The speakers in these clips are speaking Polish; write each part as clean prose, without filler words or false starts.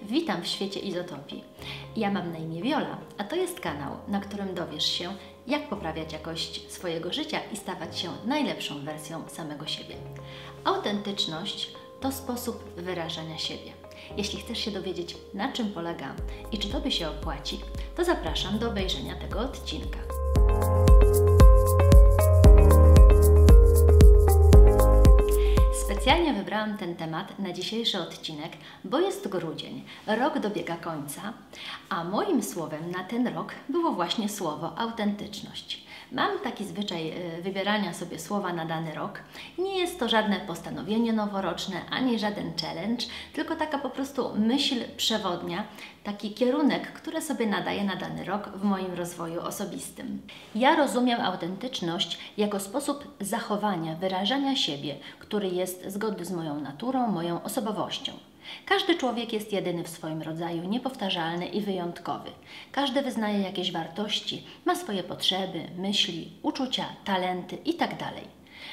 Witam w świecie Izotopii. Ja mam na imię Wiola, a to jest kanał, na którym dowiesz się, jak poprawiać jakość swojego życia i stawać się najlepszą wersją samego siebie. Autentyczność to sposób wyrażania siebie. Jeśli chcesz się dowiedzieć, na czym polega i czy Tobie się opłaci, to zapraszam do obejrzenia tego odcinka. Specjalnie wybrałam ten temat na dzisiejszy odcinek, bo jest grudzień, rok dobiega końca, a moim słowem na ten rok było właśnie słowo autentyczność. Mam taki zwyczaj wybierania sobie słowa na dany rok. Nie jest to żadne postanowienie noworoczne, ani żaden challenge, tylko taka po prostu myśl przewodnia, taki kierunek, który sobie nadaję na dany rok w moim rozwoju osobistym. Ja rozumiem autentyczność jako sposób zachowania, wyrażania siebie, który jest zgodny z moją naturą, moją osobowością. Każdy człowiek jest jedyny w swoim rodzaju, niepowtarzalny i wyjątkowy. Każdy wyznaje jakieś wartości, ma swoje potrzeby, myśli, uczucia, talenty itd.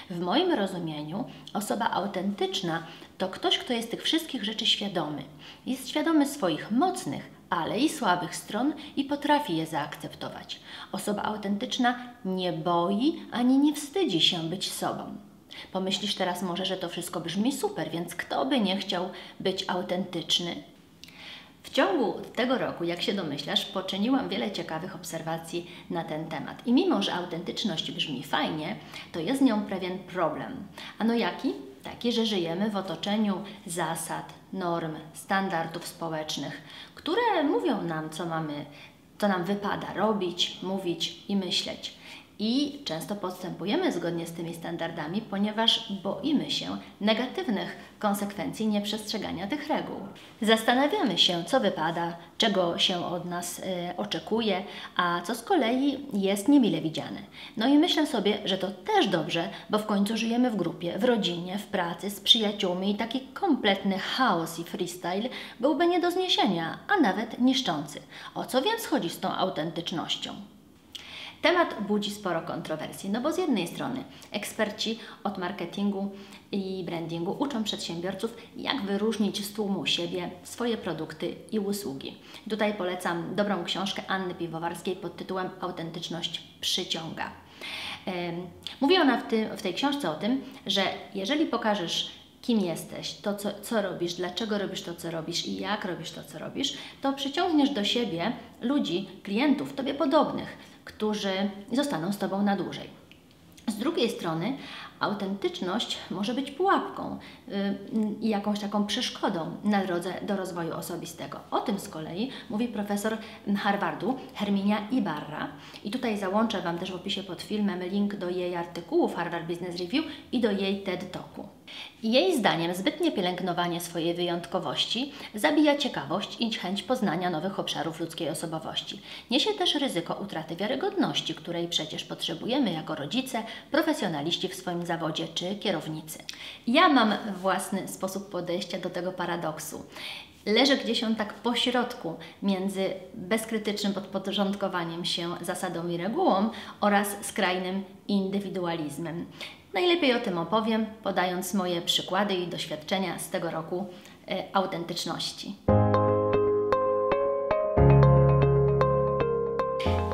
W moim rozumieniu osoba autentyczna to ktoś, kto jest tych wszystkich rzeczy świadomy. Jest świadomy swoich mocnych, ale i słabych stron i potrafi je zaakceptować. Osoba autentyczna nie boi ani nie wstydzi się być sobą. Pomyślisz teraz może, że to wszystko brzmi super, więc kto by nie chciał być autentyczny? W ciągu tego roku, jak się domyślasz, poczyniłam wiele ciekawych obserwacji na ten temat. I mimo, że autentyczność brzmi fajnie, to jest z nią pewien problem. Ano jaki? Taki, że żyjemy w otoczeniu zasad, norm, standardów społecznych, które mówią nam, co nam wypada robić, mówić i myśleć. I często postępujemy zgodnie z tymi standardami, ponieważ boimy się negatywnych konsekwencji nieprzestrzegania tych reguł. Zastanawiamy się, co wypada, czego się od nas oczekuje, a co z kolei jest niemile widziane. No i myślę sobie, że to też dobrze, bo w końcu żyjemy w grupie, w rodzinie, w pracy, z przyjaciółmi i taki kompletny chaos i freestyle byłby nie do zniesienia, a nawet niszczący. O co więc chodzi z tą autentycznością? Temat budzi sporo kontrowersji, no bo z jednej strony eksperci od marketingu i brandingu uczą przedsiębiorców, jak wyróżnić z tłumu siebie, swoje produkty i usługi. Tutaj polecam dobrą książkę Anny Piwowarskiej pod tytułem Autentyczność przyciąga. Mówi ona w tej książce o tym, że jeżeli pokażesz, kim jesteś, to co robisz, dlaczego robisz to, co robisz i jak robisz to, co robisz, to przyciągniesz do siebie ludzi, klientów, Tobie podobnych, którzy zostaną z Tobą na dłużej. Z drugiej strony autentyczność może być pułapką i jakąś taką przeszkodą na drodze do rozwoju osobistego. O tym z kolei mówi profesor Harvardu Herminia Ibarra i tutaj załączę Wam też w opisie pod filmem link do jej artykułu w Harvard Business Review i do jej TED Talku. Jej zdaniem zbytnie pielęgnowanie swojej wyjątkowości zabija ciekawość i chęć poznania nowych obszarów ludzkiej osobowości. Niesie też ryzyko utraty wiarygodności, której przecież potrzebujemy jako rodzice, profesjonaliści w swoim zawodzie czy kierownicy. Ja mam własny sposób podejścia do tego paradoksu. Leży gdzieś on tak pośrodku między bezkrytycznym podporządkowaniem się zasadom i regułom oraz skrajnym indywidualizmem. Najlepiej o tym opowiem, podając moje przykłady i doświadczenia z tego roku autentyczności.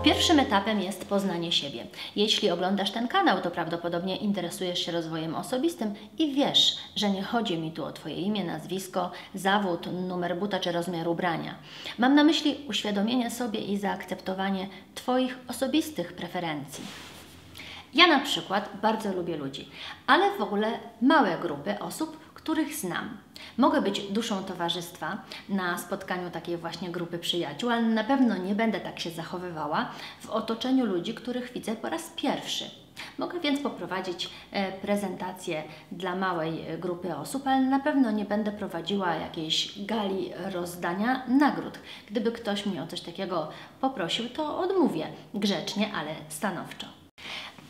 Pierwszym etapem jest poznanie siebie. Jeśli oglądasz ten kanał, to prawdopodobnie interesujesz się rozwojem osobistym i wiesz, że nie chodzi mi tu o Twoje imię, nazwisko, zawód, numer buta czy rozmiar ubrania. Mam na myśli uświadomienie sobie i zaakceptowanie Twoich osobistych preferencji. Ja na przykład bardzo lubię ludzi, ale w ogóle małe grupy osób, których znam. Mogę być duszą towarzystwa na spotkaniu takiej właśnie grupy przyjaciół, ale na pewno nie będę tak się zachowywała w otoczeniu ludzi, których widzę po raz pierwszy. Mogę więc poprowadzić prezentację dla małej grupy osób, ale na pewno nie będę prowadziła jakiejś gali rozdania nagród. Gdyby ktoś mnie o coś takiego poprosił, to odmówię grzecznie, ale stanowczo.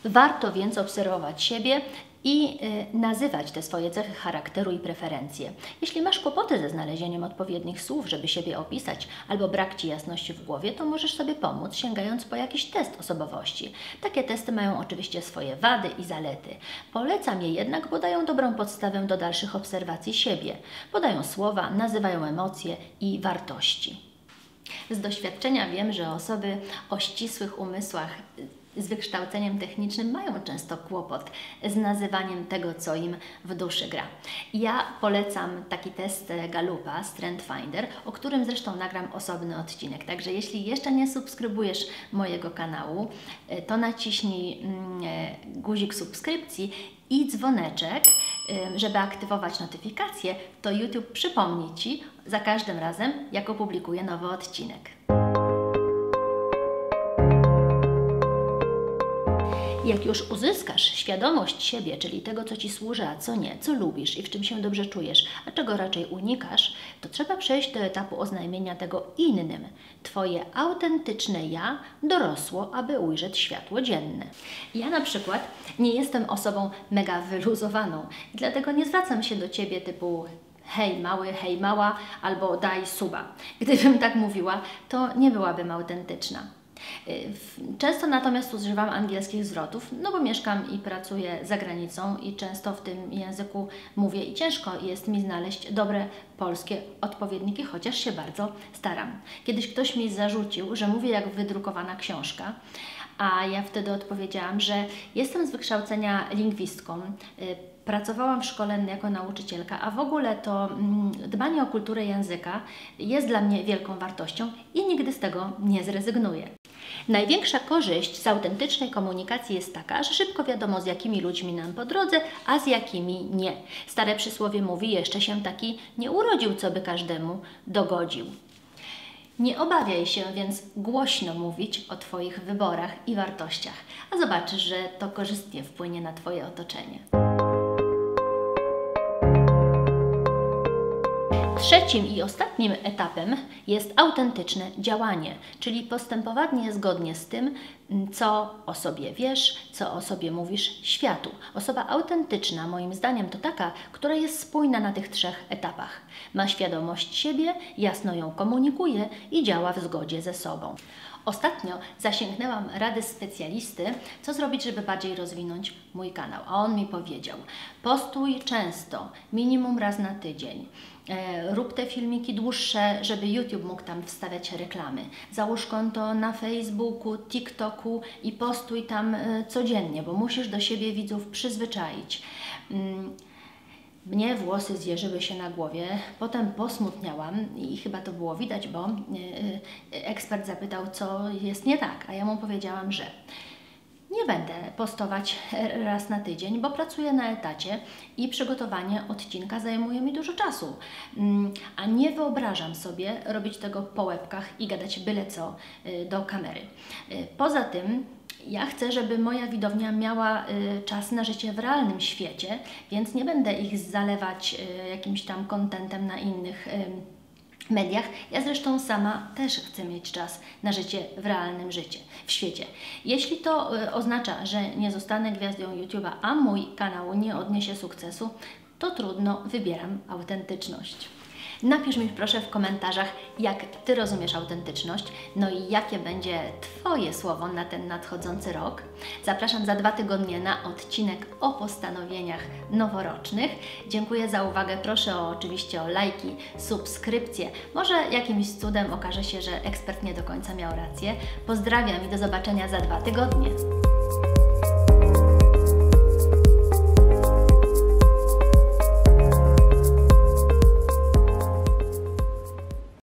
Warto więc obserwować siebie i nazywać te swoje cechy charakteru i preferencje. Jeśli masz kłopoty ze znalezieniem odpowiednich słów, żeby siebie opisać, albo brak Ci jasności w głowie, to możesz sobie pomóc, sięgając po jakiś test osobowości. Takie testy mają oczywiście swoje wady i zalety. Polecam je jednak, bo dają dobrą podstawę do dalszych obserwacji siebie. Podają słowa, nazywają emocje i wartości. Z doświadczenia wiem, że osoby o ścisłych umysłach z wykształceniem technicznym mają często kłopot z nazywaniem tego, co im w duszy gra. Ja polecam taki test Gallupa, Strength Finder, o którym zresztą nagram osobny odcinek. Także jeśli jeszcze nie subskrybujesz mojego kanału, to naciśnij guzik subskrypcji i dzwoneczek, żeby aktywować notyfikacje, to YouTube przypomni Ci za każdym razem, jak opublikuję nowy odcinek. Jak już uzyskasz świadomość siebie, czyli tego, co Ci służy, a co nie, co lubisz i w czym się dobrze czujesz, a czego raczej unikasz, to trzeba przejść do etapu oznajmienia tego innym. Twoje autentyczne ja dorosło, aby ujrzeć światło dzienne. Ja na przykład nie jestem osobą mega wyluzowaną, dlatego nie zwracam się do Ciebie typu hej mały, hej mała, albo daj suba. Gdybym tak mówiła, to nie byłabym autentyczna. Często natomiast używam angielskich zwrotów, no bo mieszkam i pracuję za granicą i często w tym języku mówię i ciężko jest mi znaleźć dobre polskie odpowiedniki, chociaż się bardzo staram. Kiedyś ktoś mi zarzucił, że mówię jak wydrukowana książka, a ja wtedy odpowiedziałam, że jestem z wykształcenia lingwistką, pracowałam w szkole jako nauczycielka, a w ogóle to dbanie o kulturę języka jest dla mnie wielką wartością i nigdy z tego nie zrezygnuję. Największa korzyść z autentycznej komunikacji jest taka, że szybko wiadomo, z jakimi ludźmi nam po drodze, a z jakimi nie. Stare przysłowie mówi, jeszcze się taki nie urodził, co by każdemu dogodził. Nie obawiaj się więc głośno mówić o Twoich wyborach i wartościach, a zobaczysz, że to korzystnie wpłynie na Twoje otoczenie. Trzecim i ostatnim etapem jest autentyczne działanie, czyli postępowanie zgodnie z tym, co o sobie wiesz, co o sobie mówisz światu. Osoba autentyczna, moim zdaniem, to taka, która jest spójna na tych trzech etapach. Ma świadomość siebie, jasno ją komunikuje i działa w zgodzie ze sobą. Ostatnio zasięgnęłam rady specjalisty, co zrobić, żeby bardziej rozwinąć mój kanał. A on mi powiedział, postuj często, minimum raz na tydzień. Rób te filmiki dłuższe, żeby YouTube mógł tam wstawiać reklamy. Załóż konto na Facebooku, TikToku i postuj tam codziennie, bo musisz do siebie widzów przyzwyczaić. Mnie włosy zjeżyły się na głowie, potem posmutniałam i chyba to było widać, bo ekspert zapytał, co jest nie tak, a ja mu powiedziałam, że nie będę postować raz na tydzień, bo pracuję na etacie i przygotowanie odcinka zajmuje mi dużo czasu. A nie wyobrażam sobie robić tego po łebkach i gadać byle co do kamery. Poza tym ja chcę, żeby moja widownia miała czas na życie w realnym świecie, więc nie będę ich zalewać jakimś tam kontentem na innych mediach. Ja zresztą sama też chcę mieć czas na życie w realnym świecie. Jeśli to oznacza, że nie zostanę gwiazdą YouTube'a, a mój kanał nie odniesie sukcesu, to trudno, wybieram autentyczność. Napisz mi proszę w komentarzach, jak Ty rozumiesz autentyczność, no i jakie będzie Twoje słowo na ten nadchodzący rok. Zapraszam za 2 tygodnie na odcinek o postanowieniach noworocznych. Dziękuję za uwagę, proszę oczywiście o lajki, subskrypcje. Może jakimś cudem okaże się, że ekspert nie do końca miał rację. Pozdrawiam i do zobaczenia za 2 tygodnie.